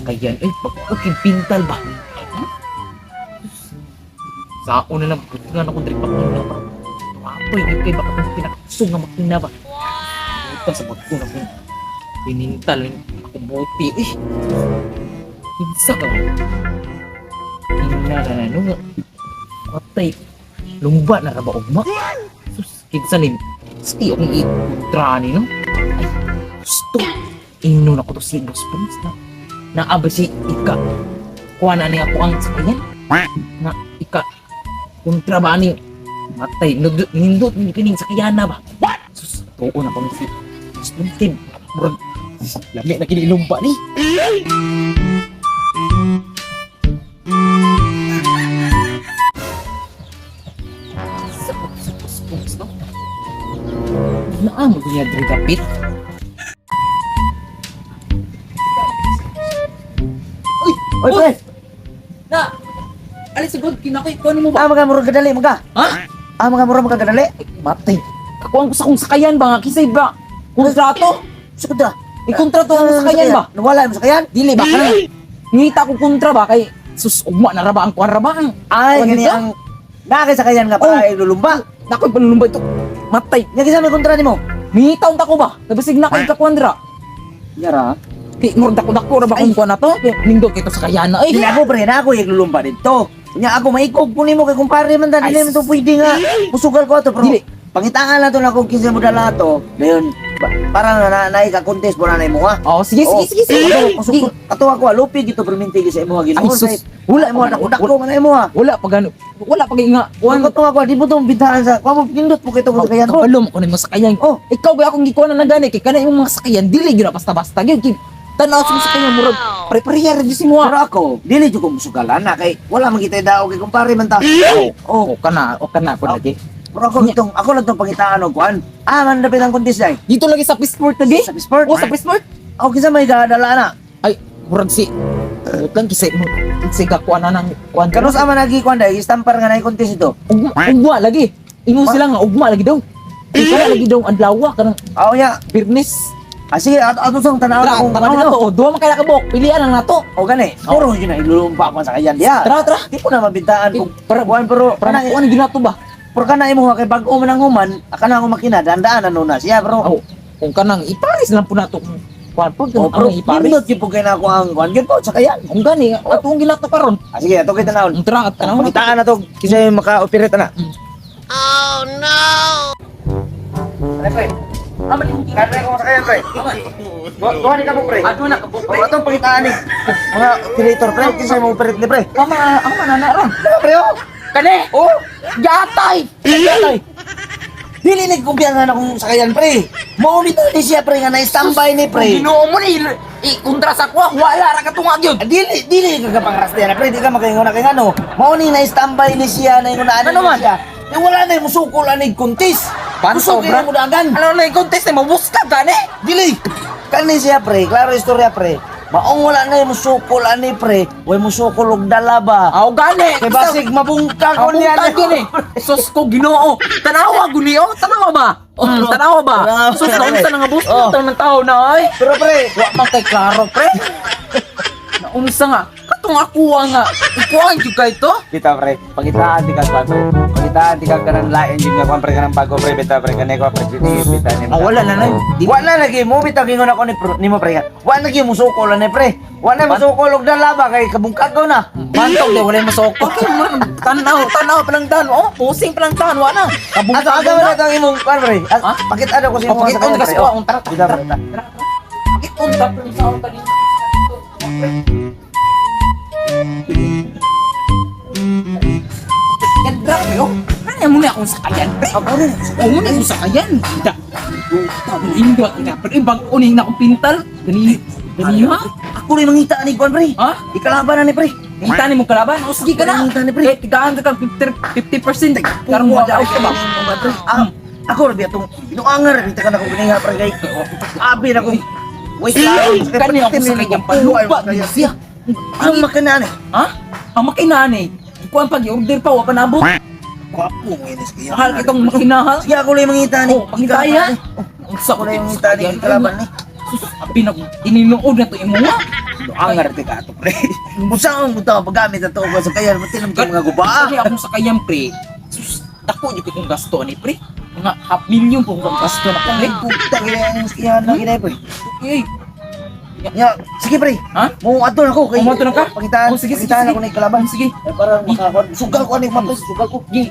sakyan. Eh, okay, pintal ba? Sa una na, butingan ako dari pakina ba? Apoy, hindi kayo baka itong pinakasong na makina ba? Ito sa bagko na kung pinintal, ako multi. Eh, kinsa ka ba? Kinarano nga. Matay, lumba na raba ugma. Sus, kinsa rin. Ski akong itrani, no? Ay, gusto. Inon ako to si Boss Prince na naabay si Ika. Kuha na niya ako ang sakyan. Na Ika. Kontra ba ni matay. Nindot ni kining sakyan na ba? Sus, tuon na ko si Boss Prince. Murag, lami na kinilumba ni. Sa Boss Prince, no? Naamag niya diri kapit. Oy, pre! Na! Alis sagod, kinakay ko mo ba? Magamurag kadali, maga! Ha? Magamurag kadali! Matay. Ako ang gusto kong sakayan ba nga? Kisay ba? Kontrato? Sukod na! Ikontrato ang sakayan ba? Nawala mo sakayan? Dili ba? Kanang ngita ko kontra ba? Kay sus, ugma na raba ang kuwan raba ang... Ay, kuwan gani nito? ang... Nakay sakayan nga pa, ay lulumba! Nakoy panulumba ito. Matay. Nga kisama yung kontra ni mo? Ngitaw ta ko ba? Nabasig na kay kakwandra. Yara? Kay murag dako-dako raba kung kuwan na to. Nindot kito sakayan na. Ay! Hindi ako, pre, na ako yung lulumba dito. Nya ako maikog po ni mo kay kumpare man Ay, dali mo to pwede nga. Musugal ko to, pero Dili. pangitangan na to na kung kinsa mo dala to. Dayon, parang naika-contest mo na mo ha. Oh, sige, sige, sige, sige. Ato ako, lupig ito perminti sa imo Ay, Ginoo. sus. Wala mo dako man mo ha. Wala pa gano. Wala pa nga. Kuan ko to ako, di mo to bintahan sa. Kuan mo pindot mo kay to sakayan ko. Kabalo mo ko na yung sakayan. Oh. Ikaw ba akong gikuha na gani? Kay kana yung mga sakayan, dili yun na basta-basta. Yun, tanaw sa sakayan, murag, pare-pareha rin si mo. Pero ako, dili jud ko musugalan na kay wala magitay daw kay kumpare man ta. O kana ko lagi. Pero ako lang tong pangitaan og kuan. Man dapat ang contest ay. Dito lagi sa Pisport lagi. Sa Sport. O, sa Pisport. Ako kinsa may gadala na. Ay, murag si... Lang kisay mo. Kisay ka kuha na ng kuha. Kanos ama nagi kuan dai istampar nga na contest ito. Ugma lagi. Ingon sila nga, ugma lagi daw. Kaya lagi daw ang adlaw kanang Aw ya. Birnes. Sige, ato sang tanaw Tara, ko tanaw na to. O, duha man kaya kabok. Pilihan lang na to. O gani. Puro yun na ilulumpa pa sa kayan diha. Tara, tara. Di ko na mabintaan kung Para kuan pero para kana kuha na ginato ba? pero kana imo nga kay bag-o man ang human, kana ako makina dandaan ano na siya bro. Oh, kung kanang iparis lang po nato. Kuha po, O pero ang iparis. pindot gyud po kay na ako ang kuan gyud po sa kayan. Kung gani, atong ginato karon. Sige, ato kay tanaw. Ang tara at kanang Pakitaan na to kasi maka-operate na. Ano pre? Kaya ko sa kayan pre. Buwan ni ka po pre. Ado na kabok. Pre, atong pakitaan ni mga operator pre, kinsa mo operate ni pre? Ang mga nanaran. Ano pre oh? Kani! Oh, Yatay! yatay. Dili ni kumpiyansa na kung sakayan pre. Maunit na ni siya pre nga na-standby ni pre. Ginoo mo ni kontra sa kuha, wala ra ka tungag yun. Dili ka kapangrasya na pre, di ka makaingon na kay ano. Mauni na-standby ni siya na ingon na Ano man? siya. Eh wala na yung musukol ani kuntis. Panto, Musukol bra. mo dagan. Ano na yung contest na mabus ka gani? Dili. Kani siya pre, klaro istorya pre. Maong wala na yung musukol ani pre. Way musukol og dala ba? Aw gani. Kay basig mabungka ko niya. Kabungtag yun eh. Sus ko ginoo. Tanawa guni oh. Tanawa ba? Oh, tanawa ba? Tanawa, Sus na unsa nga bus Oh. ng tao na ay. Pero pre, Wa man kay klaro pre. Naunsa nga. Katong ako nga. Ikuan jud kay to. kita pre, pagitaan di ka kwan pre. Pagitaan di ka kanang lain yung nga kwan pre kanang bago pre beta pre kanay ko pre sige beta ni. Wala na na. Wala lagi mo bitaw gingon ako ni mo pre. Wala lagi mo sukol ani pre. Wala mo sukol og dala ba kay kabungkag ko na. Bantog de wala masoko. Tanaw pa lang tan. Oh, pusing pa lang tan wa na. Ato aga wala kang imong kwan pre. Ha? Pakita ko sa imong Pakita ko kasi ko ang tara. Bitaw pre. Pakita ko sa ako kanina. Yan drop yo. Kanya mo na akong sakayan, pre. Ako rin. Oo mo na akong sakayan. Da. Indot na. Pero ibang uning na akong pintal. Gani ha? Ako rin mangita ni kwan pre. Ha? Ikalaban na ni pre. Kita ni mo kalaban. O sige ka na. Kita ni, pre. Eh, tigaan ka 50%. Karon mo Puwa, daw ka ba? Ako rin atong inuangar kita ka na ko giniha pre kay. Abi na ko. Wait lang. Kani ako sakayan pa. Lupa niya siya. Ang makanaan eh. Ha? Ang makinaan eh. Kuan pag i-order pa, wa pa nabot. Kwapo mo inis kaya. Mahal kitong makinahal. Sige ako lang mangita ni. Oh, pangitaya. Sa Ako lang mangita ni kalaban ni. Sus, abi na ko. Ininuod na to imo nga. Angar ti ka to, pre. Musang mo ta paggamit ato ko sa kayan mo tinam ka mga guba. Kasi akong sakayang pre. Sus, dako yung kong gasto ni pre. Mga half million po kong gasto na pre. Puta gina yan na gina pre. Okay. Ya, sige pre. Ha? Mo adto na ko kay. Mo adto na ka? Pangitaan, Oh, sige, sige, pangitaan sige. ako ni kalaban. Sige. Para makakon. Sugal ko ani mapres, sugal ko. Gi.